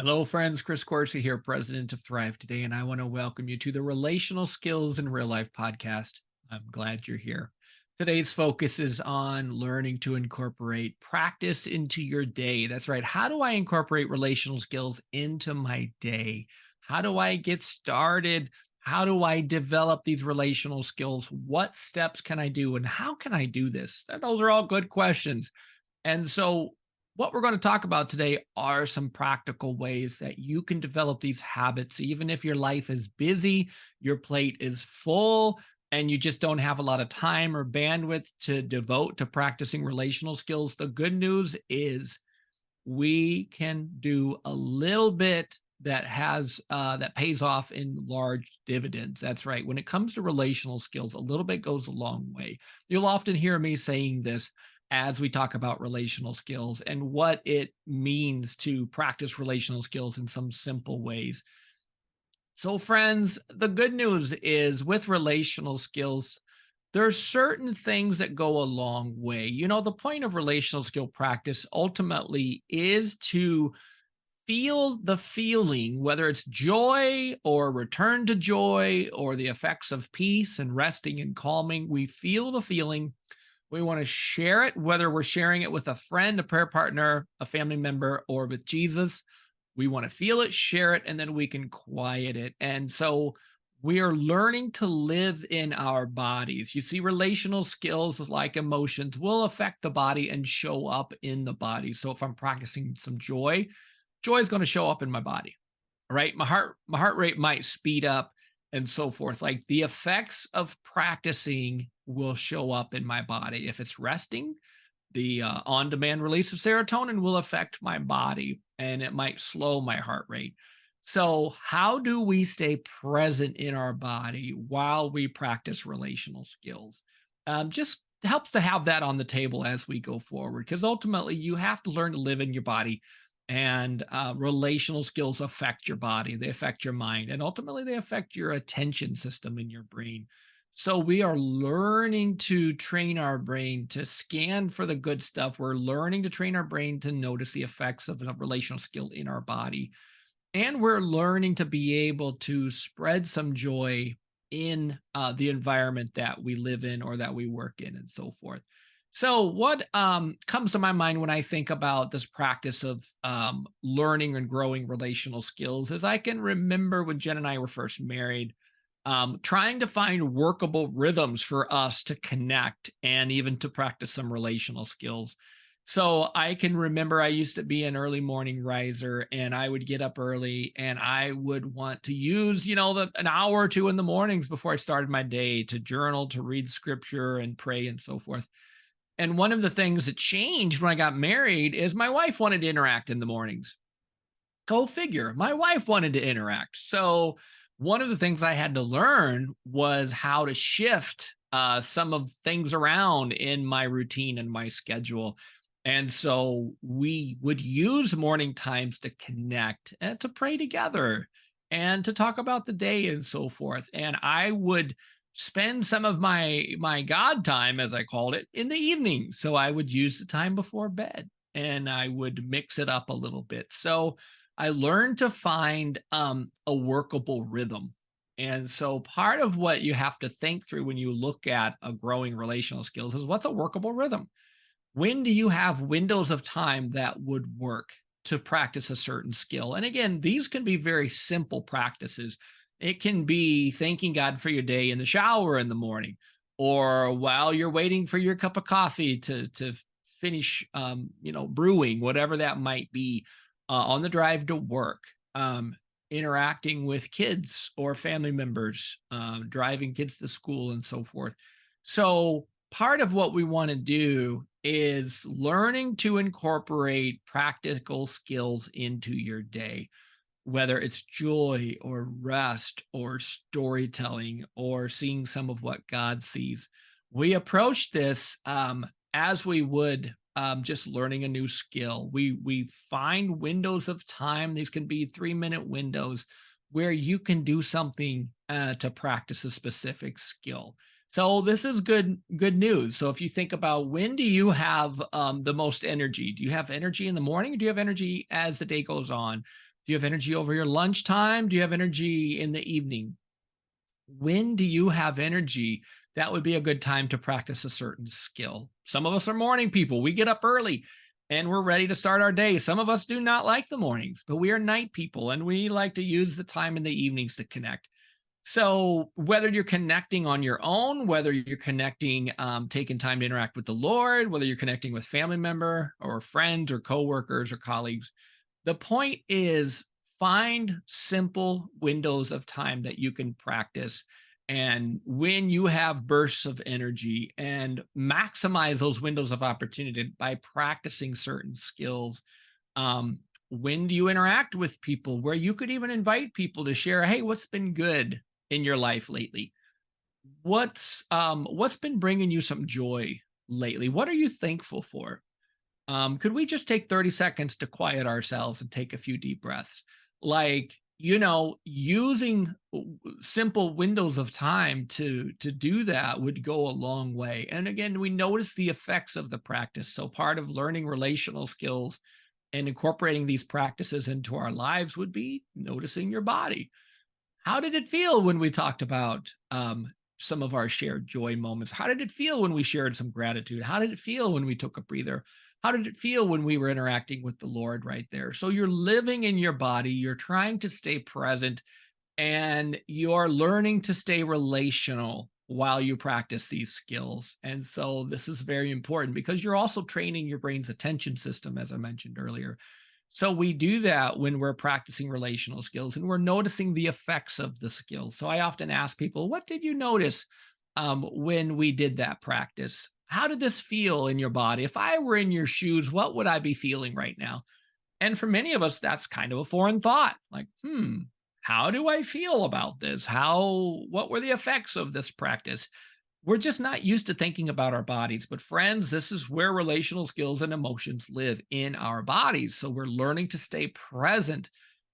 Hello, friends. Chris Corsi here, president of Thrive Today, and I want to welcome you to the Relational Skills in Real Life podcast. I'm glad you're here. Today's focus is on learning to incorporate practice into your day. That's right. How do I incorporate relational skills into my day? How do I get started? How do I develop these relational skills? What steps can I do? And how can I do this? Those are all good questions. And so, what we're going to talk about today are some practical ways that you can develop these habits, even if your life is busy, your plate is full, and you just don't have a lot of time or bandwidth to devote to practicing relational skills. The good news is we can do a little bit that pays off in large dividends. That's right. When it comes to relational skills, a little bit goes a long way. You'll often hear me saying this as we talk about relational skills and what it means to practice relational skills in some simple ways. So, friends, the good news is with relational skills, there's certain things that go a long way. The point of relational skill practice ultimately is to feel the feeling, whether it's joy or return to joy or the effects of peace and resting and calming. We feel the feeling. We want to share it, whether we're sharing it with a friend, a prayer partner, a family member, or with Jesus. We want to feel it, share it, and then we can quiet it. And so we are learning to live in our bodies. You see, relational skills like emotions will affect the body and show up in the body. So if I'm practicing some joy is going to show up in my body, right? My heart rate might speed up and so forth. Like the effects of practicing will show up in my body. If it's resting, the on-demand release of serotonin will affect my body and it might slow my heart rate. So how do we stay present in our body while we practice relational skills? Just helps to have that on the table as we go forward, because ultimately you have to learn to live in your body, and relational skills affect your body, they affect your mind, and ultimately they affect your attention system in your brain. So we are learning to train our brain to scan for the good stuff. We're learning to train our brain to notice the effects of a relational skill in our body. And we're learning to be able to spread some joy in the environment that we live in or that we work in and so forth. So, what comes to my mind when I think about this practice of learning and growing relational skills is I can remember when Jen and I were first married, trying to find workable rhythms for us to connect and even to practice some relational skills. So I can remember I used to be an early morning riser, and I would get up early and I would want to use, an hour or two in the mornings before I started my day to journal, to read scripture and pray and so forth. And one of the things that changed when I got married is my wife wanted to interact in the mornings. Go figure. My wife wanted to interact. So one of the things I had to learn was how to shift some of things around in my routine and my schedule. And so we would use morning times to connect and to pray together and to talk about the day and so forth. And I would spend some of my God time, as I called it, in the evening. So I would use the time before bed and I would mix it up a little bit. So I learned to find a workable rhythm. And so part of what you have to think through when you look at a growing relational skills is what's a workable rhythm? When do you have windows of time that would work to practice a certain skill? And again, these can be very simple practices. It can be thanking God for your day in the shower in the morning, or while you're waiting for your cup of coffee to finish, brewing, whatever that might be, on the drive to work, interacting with kids or family members, driving kids to school, and so forth. So part of what we want to do is learning to incorporate practical skills into your day, whether it's joy or rest or storytelling or seeing some of what God sees. We approach this as we would just learning a new skill. We find windows of time. These can be 3-minute windows where you can do something to practice a specific skill. So this is good news. So if you think about, when do you have the most energy? Do you have energy in the morning, or do you have energy as the day goes on? Do you have energy over your lunchtime? Do you have energy in the evening? When do you have energy? That would be a good time to practice a certain skill. Some of us are morning people. We get up early and we're ready to start our day. Some of us do not like the mornings, but we are night people and we like to use the time in the evenings to connect. So whether you're connecting on your own, whether you're connecting, taking time to interact with the Lord, whether you're connecting with family member or friends or coworkers or colleagues, the point is, find simple windows of time that you can practice. And when you have bursts of energy, and maximize those windows of opportunity by practicing certain skills. Um, when do you interact with people, where you could even invite people to share, hey, what's been good in your life lately? What's been bringing you some joy lately? What are you thankful for? Could we just take 30 seconds to quiet ourselves and take a few deep breaths? Like, using simple windows of time to do that would go a long way. And again, we notice the effects of the practice. So part of learning relational skills and incorporating these practices into our lives would be noticing your body. How did it feel when we talked about some of our shared joy moments? How did it feel when we shared some gratitude? How did it feel when we took a breather? How did it feel when we were interacting with the Lord right there? So you're living in your body, you're trying to stay present, and you're learning to stay relational while you practice these skills. And so this is very important because you're also training your brain's attention system, as I mentioned earlier. So we do that when we're practicing relational skills and we're noticing the effects of the skills. So I often ask people, what did you notice when we did that practice? How did this feel in your body? If I were in your shoes, what would I be feeling right now? And for many of us, that's kind of a foreign thought. Like, how do I feel about this? What were the effects of this practice? We're just not used to thinking about our bodies. But friends, this is where relational skills and emotions live, in our bodies. So we're learning to stay present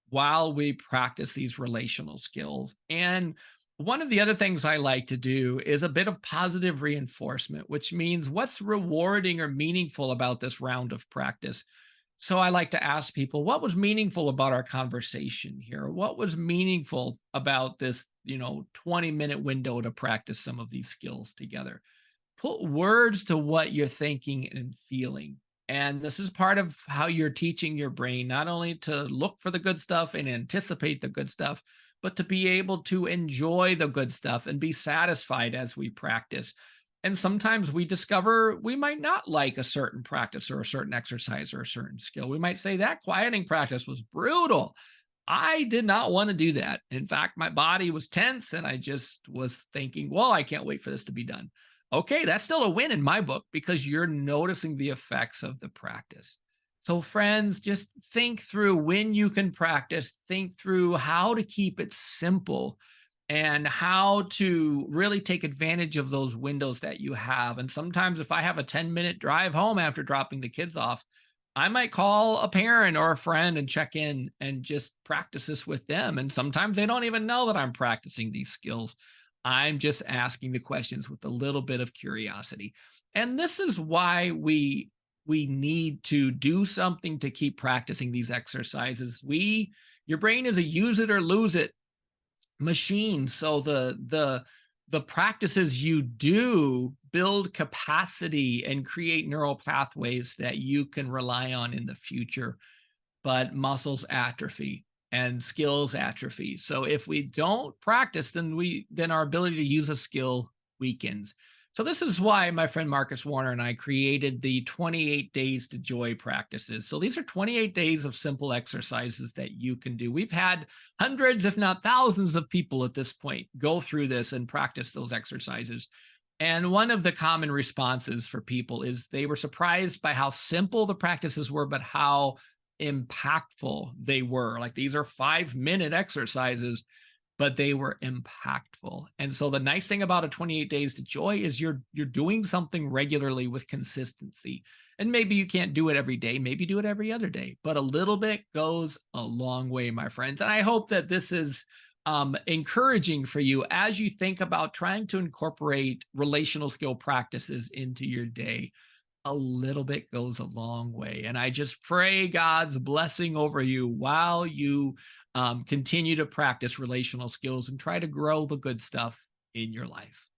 while we practice these relational skills. And one of the other things I like to do is a bit of positive reinforcement, which means, what's rewarding or meaningful about this round of practice? So I like to ask people, what was meaningful about our conversation here? What was meaningful about this, 20-minute window to practice some of these skills together? Put words to what you're thinking and feeling. And this is part of how you're teaching your brain not only to look for the good stuff and anticipate the good stuff, but to be able to enjoy the good stuff and be satisfied as we practice. And sometimes we discover we might not like a certain practice or a certain exercise or a certain skill. We might say, that quieting practice was brutal. I did not want to do that. In fact, my body was tense and I just was thinking, well, I can't wait for this to be done. Okay, that's still a win in my book because you're noticing the effects of the practice. So, friends, just think through when you can practice, think through how to keep it simple and how to really take advantage of those windows that you have. And sometimes, if I have a 10-minute drive home after dropping the kids off, I might call a parent or a friend and check in and just practice this with them. And sometimes they don't even know that I'm practicing these skills. I'm just asking the questions with a little bit of curiosity. And this is why we need to do something to keep practicing these exercises. Your brain is a use it or lose it machine. So the practices you do build capacity and create neural pathways that you can rely on in the future. But muscles atrophy and skills atrophy. So if we don't practice, then our ability to use a skill weakens. So this is why my friend Marcus Warner and I created the 28 days to joy practices. So these are 28 days of simple exercises that you can do. We've had hundreds, if not thousands, of people at this point go through this and practice those exercises. And one of the common responses for people is they were surprised by how simple the practices were, but how impactful they were. Like, these are 5-minute exercises, but they were impactful. And so the nice thing about a 28 days to joy is you're doing something regularly with consistency. And maybe you can't do it every day, maybe do it every other day, but a little bit goes a long way, my friends. And I hope that this is encouraging for you as you think about trying to incorporate relational skill practices into your day. A little bit goes a long way. And I just pray God's blessing over you while you continue to practice relational skills and try to grow the good stuff in your life.